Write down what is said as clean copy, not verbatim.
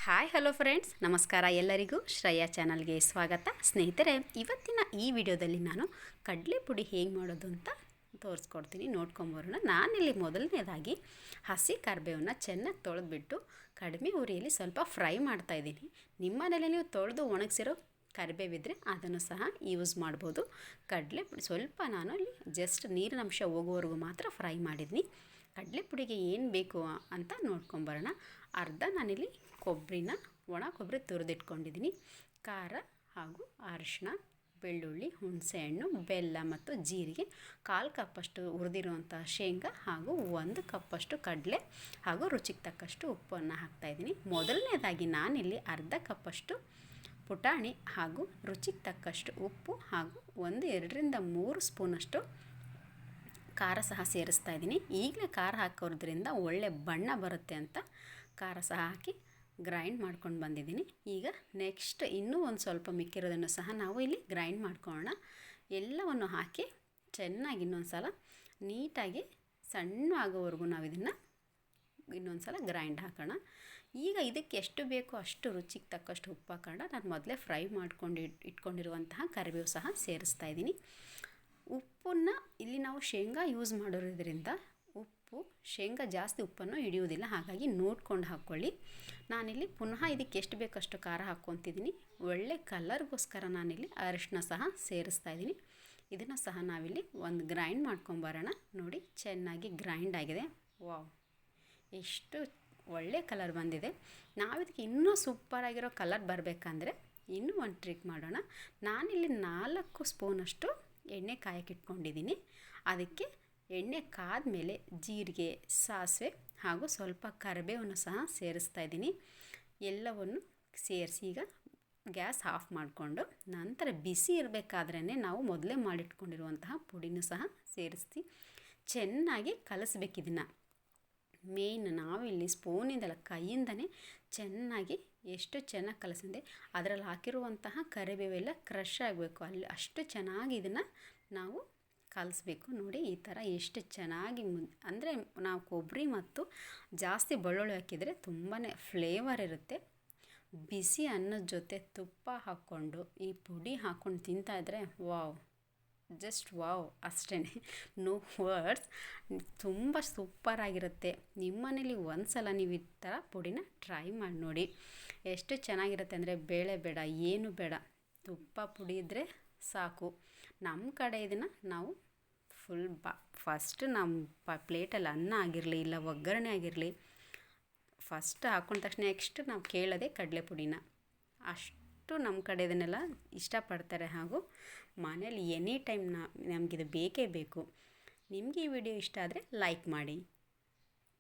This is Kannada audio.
ಹಾಯ್ ಹಲೋ ಫ್ರೆಂಡ್ಸ್, ನಮಸ್ಕಾರ ಎಲ್ಲರಿಗೂ. ಶ್ರೇಯಾ ಚಾನಲ್ಗೆ ಸ್ವಾಗತ. ಸ್ನೇಹಿತರೆ, ಇವತ್ತಿನ ಈ ವಿಡಿಯೋದಲ್ಲಿ ನಾನು ಕಡಲೆ ಪುಡಿ ಹೇಗೆ ಮಾಡೋದು ಅಂತ ತೋರಿಸ್ಕೊಡ್ತೀನಿ, ನೋಡ್ಕೊಂಬರೋಣ. ನಾನಿಲ್ಲಿ ಮೊದಲನೇದಾಗಿ ಹಸಿ ಕರಿಬೇವನ್ನ ಚೆನ್ನಾಗಿ ತೊಳೆದ್ಬಿಟ್ಟು ಕಡಿಮೆ ಉರಿಯಲ್ಲಿ ಸ್ವಲ್ಪ ಫ್ರೈ ಮಾಡ್ತಾಯಿದ್ದೀನಿ. ನಿಮ್ಮ ಮನೇಲಿ ನೀವು ತೊಳೆದು ಒಣಗಿಸಿರೋ ಕರಿಬೇವಿದ್ದರೆ ಅದನ್ನು ಸಹ ಯೂಸ್ ಮಾಡ್ಬೋದು. ಕಡಲೆ ಪುಡಿ ಸ್ವಲ್ಪ ನಾನು ಇಲ್ಲಿ ಜಸ್ಟ್ ನೀರಿನ ಅಂಶ ಹೋಗೋವರೆಗೂ ಮಾತ್ರ ಫ್ರೈ ಮಾಡಿದ್ದೀನಿ. ಕಡಲೆ ಪುಡಿಗೆ ಏನು ಬೇಕು ಅಂತ ನೋಡ್ಕೊಂಬರೋಣ. ಅರ್ಧ ನಾನಿಲ್ಲಿ ಒಣ ಕೊಬ್ಬರಿ ತುರಿದಿಟ್ಕೊಂಡಿದ್ದೀನಿ. ಖಾರ ಹಾಗೂ ಅರಿಶಿನ, ಬೆಳ್ಳುಳ್ಳಿ, ಹುಣಸೆಹಣ್ಣು, ಬೆಲ್ಲ ಮತ್ತು ಜೀರಿಗೆ, 1/4 ಕಪ್ಪಷ್ಟು ಹುರಿದಿರುವಂಥ ಶೇಂಗಾ ಹಾಗೂ 1 ಕಪ್ಪಷ್ಟು ಕಡಲೆ ಹಾಗೂ ರುಚಿಗೆ ತಕ್ಕಷ್ಟು ಉಪ್ಪನ್ನು ಹಾಕ್ತಾಯಿದ್ದೀನಿ. ಮೊದಲನೇದಾಗಿ ನಾನಿಲ್ಲಿ ಅರ್ಧ ಕಪ್ಪಷ್ಟು ಪುಟಾಣಿ ಹಾಗೂ ರುಚಿಗೆ ತಕ್ಕಷ್ಟು ಉಪ್ಪು ಹಾಗೂ 2ರಿಂದ 3 ಸ್ಪೂನಷ್ಟು ಖಾರ ಸಹ ಸೇರಿಸ್ತಾ ಇದ್ದೀನಿ. ಈಗಲೇ ಖಾರ ಹಾಕೋದ್ರಿಂದ ಒಳ್ಳೆ ಬಣ್ಣ ಬರುತ್ತೆ ಅಂತ ಖಾರ ಸಹ ಹಾಕಿ ಗ್ರೈಂಡ್ ಮಾಡ್ಕೊಂಡು ಬಂದಿದ್ದೀನಿ. ಈಗ ನೆಕ್ಸ್ಟ್ ಇನ್ನೂ ಒಂದು ಸ್ವಲ್ಪ ಮಿಕ್ಕಿರೋದನ್ನು ಸಹ ನಾವು ಇಲ್ಲಿ ಗ್ರೈಂಡ್ ಮಾಡ್ಕೊಳ್ಳೋಣ. ಎಲ್ಲವನ್ನು ಹಾಕಿ ಚೆನ್ನಾಗಿ ಇನ್ನೊಂದು ಸಲ ನೀಟಾಗಿ ಸಣ್ಣ ಆಗೋವರೆಗೂ ನಾವು ಇದನ್ನು ಇನ್ನೊಂದು ಸಲ ಗ್ರೈಂಡ್ ಹಾಕೋಣ. ಈಗ ಇದಕ್ಕೆ ಎಷ್ಟು ಬೇಕೋ ಅಷ್ಟು ರುಚಿಗೆ ತಕ್ಕಷ್ಟು ಉಪ್ಪು ಹಾಕೋಣ. ನಾನು ಮೊದಲೇ ಫ್ರೈ ಮಾಡ್ಕೊಂಡು ಇಟ್ಕೊಂಡಿರುವಂತಹ ಕರಿಬೇವು ಸಹ ಸೇರಿಸ್ತಾ ಇದ್ದೀನಿ. ಉಪ್ಪನ್ನು ಇಲ್ಲಿ ನಾವು ಶೇಂಗಾ ಯೂಸ್ ಮಾಡೋದ್ರಿಂದ ಶೇಂಗಾ ಜಾಸ್ತಿ ಉಪ್ಪನ್ನು ಹಿಡಿಯೋದಿಲ್ಲ, ಹಾಗಾಗಿ ನೋಡ್ಕೊಂಡು ಹಾಕ್ಕೊಳ್ಳಿ. ನಾನಿಲ್ಲಿ ಪುನಃ ಇದಕ್ಕೆ ಎಷ್ಟು ಬೇಕಷ್ಟು ಖಾರ ಹಾಕ್ಕೊತಿದ್ದೀನಿ. ಒಳ್ಳೆ ಕಲರ್ಗೋಸ್ಕರ ನಾನಿಲ್ಲಿ ಅರಿಶಿನ ಸಹ ಸೇರಿಸ್ತಾ ಇದ್ದೀನಿ. ಇದನ್ನು ಸಹ ನಾವಿಲ್ಲಿ ಒಂದು ಗ್ರೈಂಡ್ ಮಾಡ್ಕೊಂಬರೋಣ. ನೋಡಿ, ಚೆನ್ನಾಗಿ ಗ್ರೈಂಡ್ ಆಗಿದೆ. ವಾವ್, ಎಷ್ಟು ಒಳ್ಳೆ ಕಲರ್ ಬಂದಿದೆ. ನಾವಿದಕ್ಕೆ ಇನ್ನೂ ಸೂಪರಾಗಿರೋ ಕಲರ್ ಬರಬೇಕಂದ್ರೆ ಇನ್ನೂ ಒಂದು ಟ್ರಿಕ್ ಮಾಡೋಣ. ನಾನಿಲ್ಲಿ 4 ಸ್ಪೂನಷ್ಟು ಎಣ್ಣೆ ಕಾಯಕ್ಕಿಟ್ಕೊಂಡಿದ್ದೀನಿ. ಅದಕ್ಕೆ ಎಣ್ಣೆ ಕಾದ್ಮೇಲೆ ಜೀರಿಗೆ, ಸಾಸಿವೆ ಹಾಗೂ ಸ್ವಲ್ಪ ಕರಿಬೇವನ್ನು ಸಹ ಸೇರಿಸ್ತಾ ಇದ್ದೀನಿ. ಎಲ್ಲವನ್ನು ಸೇರಿಸಿ ಈಗ ಗ್ಯಾಸ್ ಆಫ್ ಮಾಡಿಕೊಂಡು ನಂತರ ಬಿಸಿ ಇರಬೇಕಾದ್ರೇ ನಾವು ಮೊದಲೇ ಮಾಡಿಟ್ಕೊಂಡಿರುವಂತಹ ಪುಡಿನೂ ಸಹ ಸೇರಿಸಿ ಚೆನ್ನಾಗಿ ಕಲಿಸ್ಬೇಕಿದನ್ನು. ಮೇಯ್ನ್ ನಾವಿಲ್ಲಿ ಸ್ಪೂನಿಂದಲ್ಲ, ಕೈಯಿಂದನೇ ಚೆನ್ನಾಗಿ ಎಷ್ಟು ಚೆನ್ನಾಗಿ ಕಲಸಿದೆ. ಅದರಲ್ಲಿ ಹಾಕಿರುವಂತಹ ಕರಿಬೇವೆಲ್ಲ ಕ್ರಷ್ ಆಗಬೇಕು, ಅಲ್ಲಿ ಅಷ್ಟು ಚೆನ್ನಾಗಿ ಇದನ್ನು ನಾವು ಕಲಿಸ್ಬೇಕು. ನೋಡಿ, ಈ ಥರ ಎಷ್ಟು ಚೆನ್ನಾಗಿ ಅಂದರೆ ನಾವು ಕೊಬ್ಬರಿ ಮತ್ತು ಜಾಸ್ತಿ ಬೆಳ್ಳುಳ್ಳಿ ಹಾಕಿದರೆ ತುಂಬಾ ಫ್ಲೇವರ್ ಇರುತ್ತೆ. ಬಿಸಿ ಅನ್ನದ ಜೊತೆ ತುಪ್ಪ ಹಾಕ್ಕೊಂಡು ಈ ಪುಡಿ ಹಾಕ್ಕೊಂಡು ತಿಂತಾಯಿದ್ರೆ ವಾವ್, ಜಸ್ಟ್ ವಾವ್, ಅಷ್ಟೇ, ನೋ ವರ್ಡ್ಸ್. ತುಂಬ ಸೂಪರಾಗಿರುತ್ತೆ. ನಿಮ್ಮ ಮನೇಲಿ ಒಂದು ಸಲ ನೀವು ಈ ಥರ ಪುಡಿನ ಟ್ರೈ ಮಾಡಿ ನೋಡಿ. ಎಷ್ಟು ಚೆನ್ನಾಗಿರುತ್ತೆ ಅಂದರೆ ಬೇಳೆ ಬೇಡ, ಏನು ಬೇಡ, ತುಪ್ಪ ಪುಡಿ ಇದ್ದರೆ ಸಾಕು. ನಮ್ಮ ಕಡೆ ಇದನ್ನು ನಾವು ಫಸ್ಟ್ ನಮ್ಮ ಪ್ಲೇಟಲ್ಲಿ ಅನ್ನ ಆಗಿರಲಿ ಇಲ್ಲ ಒಗ್ಗರಣೆ ಆಗಿರಲಿ, ಫಸ್ಟ್ ಹಾಕ್ಕೊಂಡ ತಕ್ಷಣ ನೆಕ್ಸ್ಟ್ ನಾವು ಕೇಳೋದೆ ಕಡಲೆ ಪುಡಿನ. ಅಷ್ಟು ನಮ್ಮ ಕಡೆ ಇದನ್ನೆಲ್ಲ ಇಷ್ಟಪಡ್ತಾರೆ. ಹಾಗೂ ಮನೇಲಿ ಎನಿ ಟೈಮ್ ನಮಗಿದು ಬೇಕೇ ಬೇಕು. ನಿಮಗೆ ಈ ವಿಡಿಯೋ ಇಷ್ಟ ಆದರೆ ಲೈಕ್ ಮಾಡಿ.